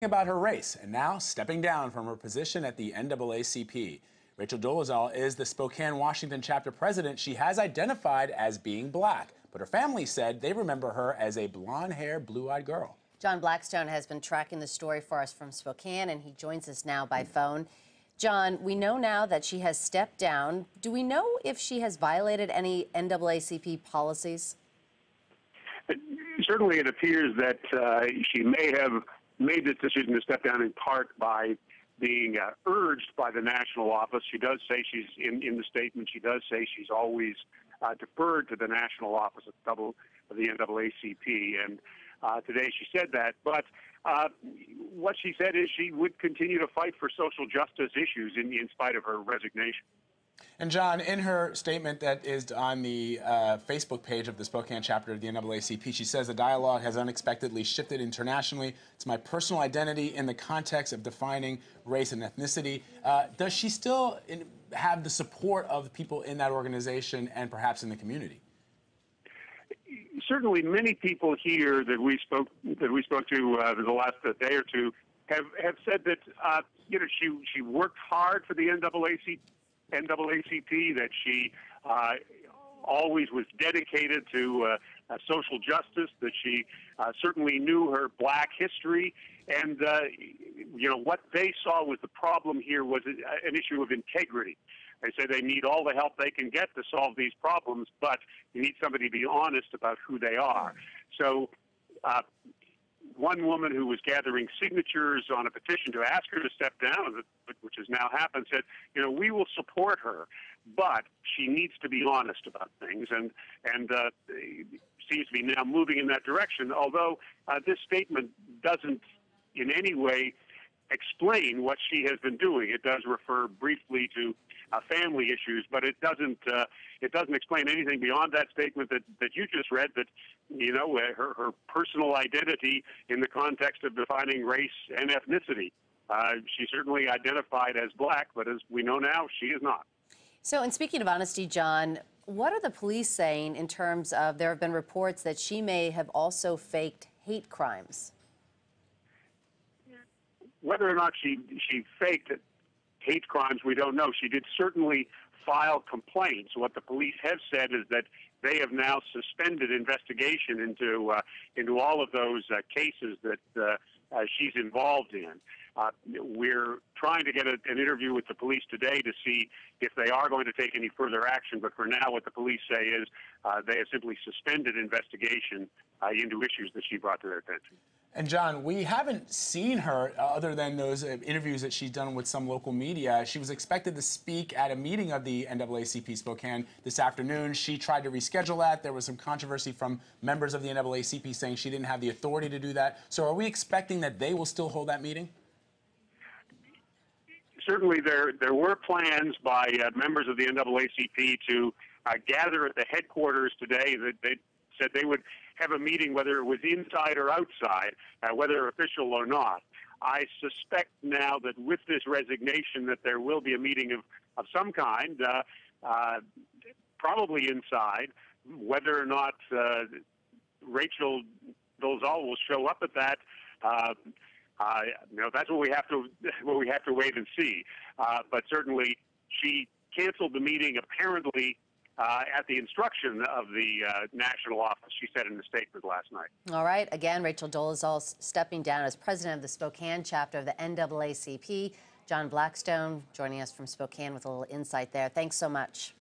about her race and now stepping down from her position at the NAACP. Rachel Dolezal is the Spokane, Washington chapter president. She has identified as being black, but her family said they remember her as a blonde-haired, blue-eyed girl. John Blackstone has been tracking the story for us from Spokane, and he joins us now by phone. John, we know now that she has stepped down. Do we know if she has violated any NAACP policies? Certainly it appears that she may have made this decision to step down in part by being urged by the national office. She does say she's, in the statement, she does say she's always deferred to the national office of the NAACP, and today she said that. But what she said is she would continue to fight for social justice issues in spite of her resignation. And John, in her statement that is on the Facebook page of the Spokane chapter of the NAACP, she says the dialogue has unexpectedly shifted internationally. It's my personal identity in the context of defining race and ethnicity. Does she still have the support of the people in that organization and perhaps in the community? Certainly, many people here that we spoke to the last day or two have said that she worked hard for the NAACP, that she always was dedicated to social justice, that she certainly knew her black history, and what they saw was the problem here was an issue of integrity. They say they need all the help they can get to solve these problems, but you need somebody to be honest about who they are. So one woman who was gathering signatures on a petition to ask her to step down, which has now happened, said, we will support her, but she needs to be honest about things, and seems to be now moving in that direction, although this statement doesn't in any way explain what she has been doing. It does refer briefly to family issues, but it doesn't explain anything beyond that statement that you just read, that her personal identity in the context of defining race and ethnicity. She certainly identified as black, but as we know now, she is not. So, and speaking of honesty, John, what are the police saying in terms of, there have been reports that she may have also faked hate crimes? Whether or not she faked hate crimes, we don't know. She did certainly file complaints. What the police have said is that they have now suspended investigation into all of those cases that she's involved in. We're trying to get an interview with the police today to see if they are going to take any further action, but for now what the police say is they have simply suspended investigation into issues that she brought to their attention. And John, we haven't seen her other than those interviews that she's done with some local media. She was expected to speak at a meeting of the NAACP Spokane this afternoon. She tried to reschedule that. There was some controversy from members of the NAACP saying she didn't have the authority to do that. So are we expecting that they will still hold that meeting? Certainly there were plans by members of the NAACP to gather at the headquarters today. That they said they would have a meeting, whether it was inside or outside, whether official or not. I suspect now that with this resignation that there will be a meeting of some kind, probably inside. Whether or not Rachel Dolezal will show up at that, that's what we have to wait and see. But certainly, she canceled the meeting apparently at the instruction of the national office, she said in a statement last night. All right. Again, Rachel Dolezal stepping down as president of the Spokane chapter of the NAACP. John Blackstone joining us from Spokane with a little insight there. Thanks so much.